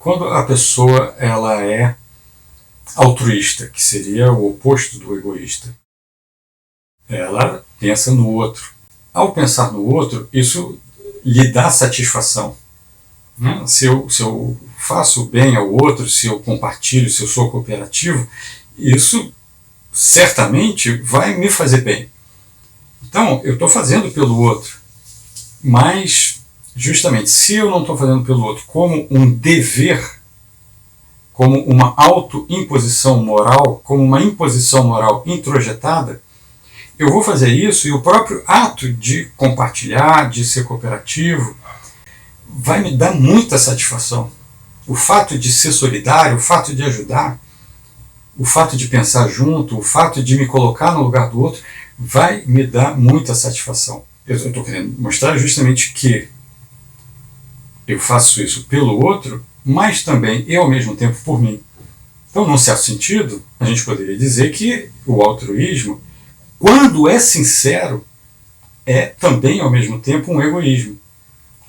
quando a pessoa ela é altruísta, que seria o oposto do egoísta, ela pensa no outro. Ao pensar no outro, isso lhe dá satisfação. Né? Se eu faço bem ao outro, se eu compartilho, se eu sou cooperativo, isso certamente vai me fazer bem. Então, eu estou fazendo pelo outro, mas justamente se eu não estou fazendo pelo outro como um dever, como uma autoimposição moral, como uma imposição moral introjetada, eu vou fazer isso e o próprio ato de compartilhar, de ser cooperativo, vai me dar muita satisfação. O fato de ser solidário, o fato de ajudar, o fato de pensar junto, o fato de me colocar no lugar do outro, vai me dar muita satisfação. Eu estou querendo mostrar justamente que eu faço isso pelo outro, mas também e ao mesmo tempo por mim. Então, num certo sentido, a gente poderia dizer que o altruísmo, quando é sincero, é também ao mesmo tempo um egoísmo.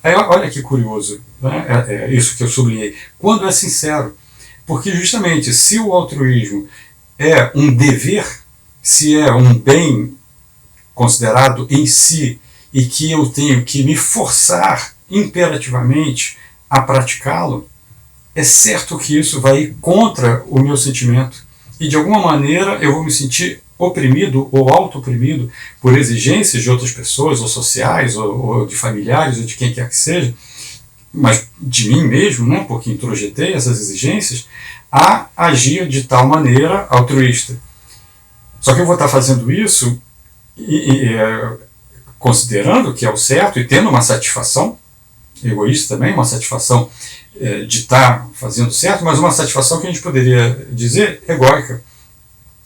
Aí, olha que curioso, né? É isso que eu sublinhei. Quando é sincero, porque justamente se o altruísmo é um dever, se é um bem considerado em si e que eu tenho que me forçar imperativamente a praticá-lo, é certo que isso vai ir contra o meu sentimento e de alguma maneira eu vou me sentir oprimido ou auto-oprimido por exigências de outras pessoas, ou sociais, ou de familiares, ou de quem quer que seja, mas de mim mesmo, né, porque introjetei essas exigências, a agir de tal maneira altruísta. Só que eu vou estar fazendo isso considerando que é o certo e tendo uma satisfação, egoísta também, uma satisfação de estar fazendo certo, mas uma satisfação que a gente poderia dizer egóica.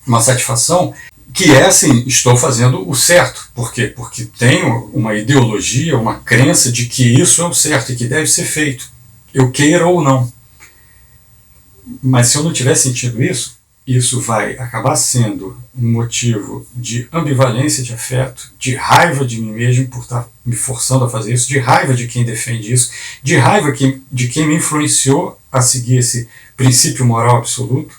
Uma satisfação que é assim, estou fazendo o certo. Por quê? Porque tenho uma ideologia, uma crença de que isso é o certo e que deve ser feito, eu queira ou não. Mas se eu não tiver sentido isso, isso vai acabar sendo um motivo de ambivalência de afeto, de raiva de mim mesmo por estar me forçando a fazer isso, de raiva de quem defende isso, de raiva de quem me influenciou a seguir esse princípio moral absoluto,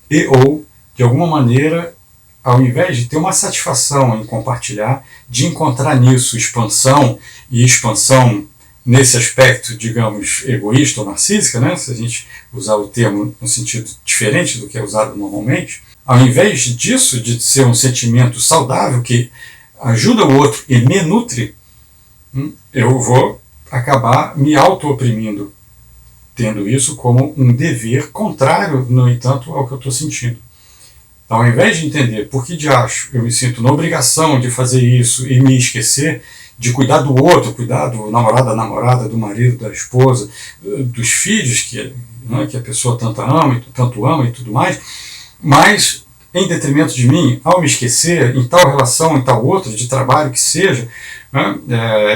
e ou, de alguma maneira, ao invés de ter uma satisfação em compartilhar, de encontrar nisso expansão, e expansão nesse aspecto, digamos, egoísta ou narcísica, né? Se a gente usar o termo no sentido diferente do que é usado normalmente, ao invés disso, de ser um sentimento saudável que ajuda o outro e me nutre, eu vou acabar me auto-oprimindo, tendo isso como um dever contrário, no entanto, ao que eu estou sentindo. Então, ao invés de entender por que de acho eu me sinto na obrigação de fazer isso e me esquecer de cuidar do outro, cuidar do namorado, da namorada, do marido, da esposa, dos filhos que a pessoa tanto ama e tudo mais, mas em detrimento de mim, ao me esquecer, em tal relação, em tal outra, de trabalho que seja,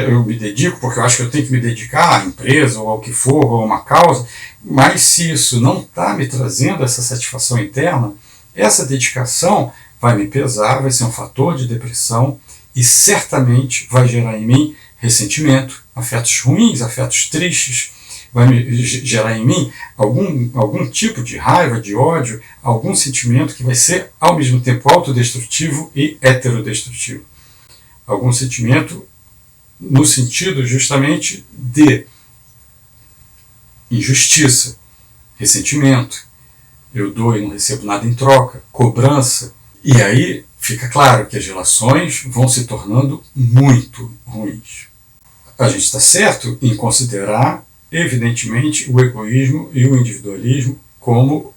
eu me dedico porque eu acho que eu tenho que me dedicar à empresa ou ao que for, ou a uma causa, mas se isso não está me trazendo essa satisfação interna, essa dedicação vai me pesar, vai ser um fator de depressão e certamente vai gerar em mim ressentimento, afetos ruins, afetos tristes, vai me gerar em mim algum tipo de raiva, de ódio, algum sentimento que vai ser ao mesmo tempo autodestrutivo e heterodestrutivo. Algum sentimento no sentido justamente de injustiça, ressentimento, eu dou e não recebo nada em troca, cobrança, e aí fica claro que as relações vão se tornando muito ruins. A gente está certo em considerar, evidentemente, o egoísmo e o individualismo como,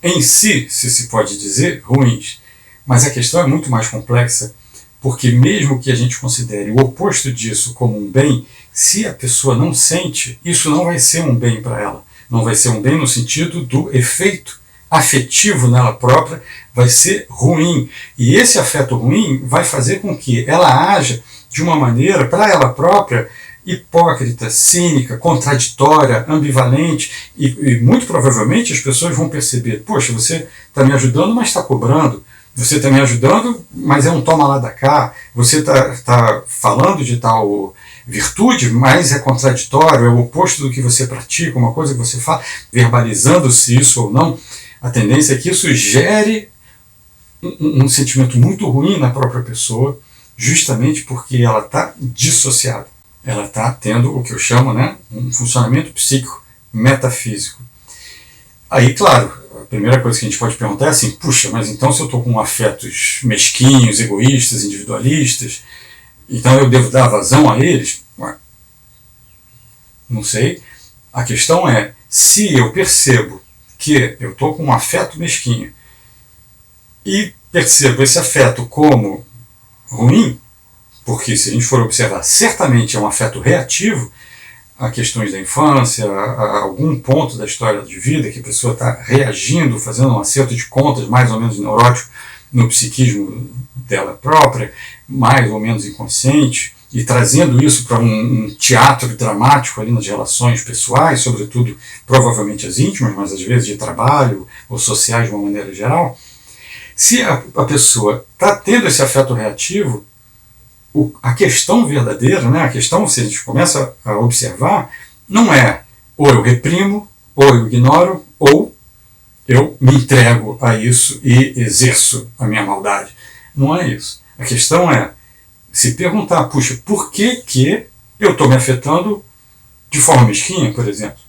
em si, se pode dizer, ruins. Mas a questão é muito mais complexa, porque mesmo que a gente considere o oposto disso como um bem, se a pessoa não sente, isso não vai ser um bem para ela. Não vai ser um bem no sentido do efeito afetivo nela própria, vai ser ruim. E esse afeto ruim vai fazer com que ela haja de uma maneira, para ela própria, hipócrita, cínica, contraditória, ambivalente, e muito provavelmente as pessoas vão perceber, poxa, você está me ajudando, mas está cobrando. Você está me ajudando, mas é um toma lá da cá. Você está falando de tal virtude, mas é contraditório, é o oposto do que você pratica, uma coisa que você fala, verbalizando-se isso ou não, a tendência é que isso gere um sentimento muito ruim na própria pessoa, justamente porque ela está dissociada. Ela está tendo o que eu chamo, né, um funcionamento psíquico metafísico. Aí, claro, a primeira coisa que a gente pode perguntar é assim, puxa, mas então se eu estou com afetos mesquinhos, egoístas, individualistas, então eu devo dar vazão a eles? Ué, não sei. A questão é, se eu percebo que eu estou com um afeto mesquinho e percebo esse afeto como ruim, porque se a gente for observar, certamente é um afeto reativo a questões da infância, a algum ponto da história de vida que a pessoa está reagindo, fazendo um acerto de contas mais ou menos neurótico no psiquismo dela própria, mais ou menos inconsciente, e trazendo isso para um teatro dramático ali nas relações pessoais, sobretudo provavelmente as íntimas, mas às vezes de trabalho ou sociais de uma maneira geral. Se a pessoa está tendo esse afeto reativo, a questão verdadeira, né, a questão, se a gente começa a observar, não é ou eu reprimo, ou eu ignoro, ou eu me entrego a isso e exerço a minha maldade. Não é isso. A questão é se perguntar, puxa, por que eu estou me afetando de forma mesquinha, por exemplo?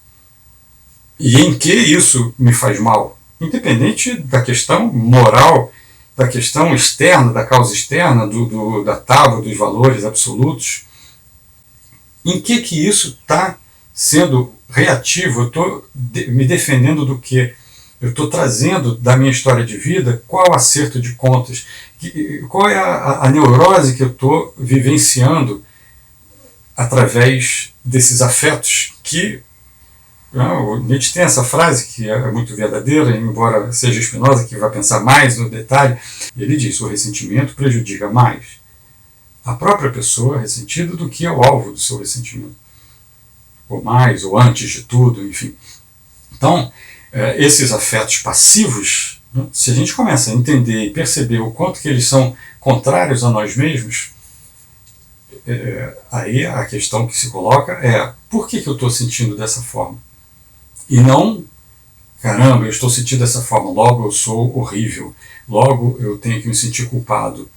E em que isso me faz mal? Independente da questão moral, da questão externa, da causa externa, da tábua dos valores absolutos, em que isso está sendo reativo? Eu estou me defendendo do quê? Eu estou trazendo da minha história de vida qual acerto de contas, qual é a neurose que eu estou vivenciando através desses afetos que... O Nietzsche tem essa frase que é muito verdadeira, embora seja Spinoza que vai pensar mais no detalhe. Ele diz: o ressentimento prejudica mais a própria pessoa ressentida do que o alvo do seu ressentimento, ou mais, ou antes de tudo, enfim. Então, esses afetos passivos, né, se a gente começa a entender e perceber o quanto que eles são contrários a nós mesmos, aí a questão que se coloca é: por que eu estou sentindo dessa forma? E não, caramba, eu estou sentindo dessa forma, logo eu sou horrível, logo eu tenho que me sentir culpado,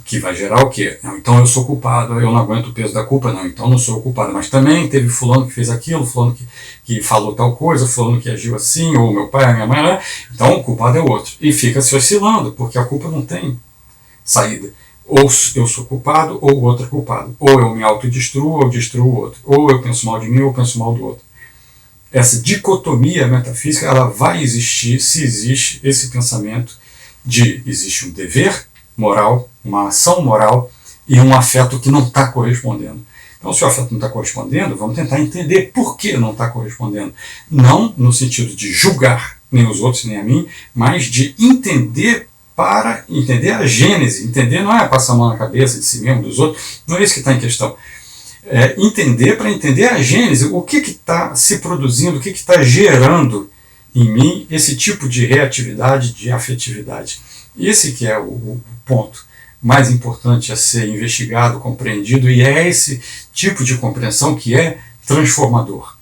que vai gerar o quê? Não, então eu sou culpado, eu não aguento o peso da culpa, não, então não sou o culpado, mas também teve fulano que fez aquilo, fulano que falou tal coisa, fulano que agiu assim, ou meu pai, a minha mãe, né? Então o culpado é o outro. E fica se oscilando, porque a culpa não tem saída. Ou eu sou culpado, ou o outro é culpado. Ou eu me autodestruo, ou destruo o outro. Ou eu penso mal de mim, ou eu penso mal do outro. Essa dicotomia metafísica, ela vai existir se existe esse pensamento de existe um dever moral, uma ação moral e um afeto que não está correspondendo. Então, se o afeto não está correspondendo, vamos tentar entender por que não está correspondendo. Não no sentido de julgar nem os outros nem a mim, mas de entender para entender a gênese. Entender não é passar a mão na cabeça de si mesmo, dos outros, não é isso que está em questão. Entender para entender a gênese, o que está se produzindo, o que está gerando em mim esse tipo de reatividade, de afetividade. Esse que é o ponto mais importante a ser investigado, compreendido, e é esse tipo de compreensão que é transformador.